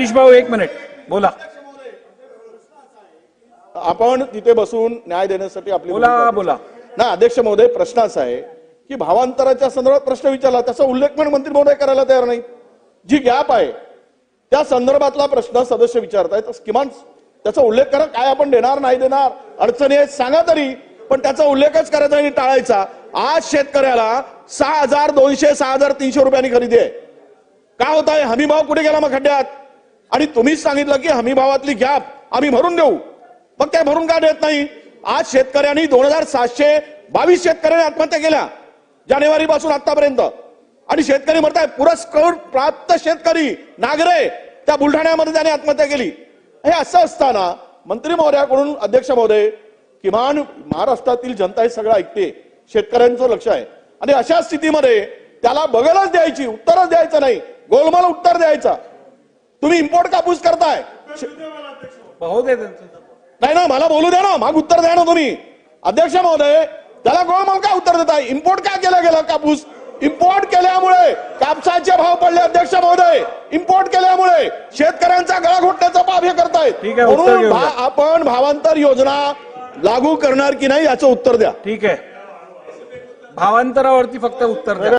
सतीश भाऊ एक मिनिट बोला. आपण तिथे बसून न्याय देण्यासाठी आपली बोला भूमिका बोला. ना अध्यक्ष महोदय, प्रश्न असा आहे की भावांतराच्या संदर्भात प्रश्न विचारला, त्याचा उल्लेख पण मंत्री महोदय करायला तयार नाही. जी गॅप आहे त्या संदर्भातला प्रश्न सदस्य विचारतायत, किमान त्याचा उल्लेख करा. काय आपण देणार नाही देणार अडचणी आहेत सांगा तरी, पण त्याचा उल्लेखच करायचा आणि टाळायचा. आज शेतकऱ्याला 6,200 6,300 रुपयांनी खरेदी आहे. काय होत आहे? हमी भाव कुठे गेला मग खड्ड्यात? आणि तुम्हीच सांगितलं की हमी भावातली गॅप आम्ही भरून देऊ, मग त्या भरून का देत नाही? आज शेतकऱ्यांनी 2,722 शेतकऱ्यांनी आत्महत्या केल्या जानेवारी पासून आतापर्यंत, आणि शेतकरी मरताय. पुरस्कार प्राप्त शेतकरी नागरे त्या बुलढाण्यामध्ये त्याने आत्महत्या केली. हे असं असताना मंत्री महोदयाकडून अध्यक्ष महोदय, किमान महाराष्ट्रातील जनता हे सगळं ऐकते, शेतकऱ्यांचं लक्ष आहे, आणि अशा स्थितीमध्ये त्याला बगलच द्यायची, उत्तरच द्यायचं नाही, गोलमाल उत्तर द्यायचा. तुम्ही इम्पोर्ट कापूस करताय. भाऊ दे त्यांचं. नाही ना, मला बोलू द्या ना, मग उत्तर द्या ना तुम्ही. अध्यक्ष महोदय, त्याला गोळमाल का उत्तर देताय? इम्पोर्ट का केला गेला कापूस? इम्पोर्ट केल्यामुळे कापसाचे भाव पडले अध्यक्ष महोदय. इम्पोर्ट केल्यामुळे शेतकऱ्यांचा गळा घोटण्याचा पाप हे करतायत. ठीक आहे, उत्तर म्हणून घेऊया. आपण भावांतर योजना लागू करणार की नाही याचं उत्तर द्या. ठीक आहे, भावांतरावरती फक्त उत्तर द्या.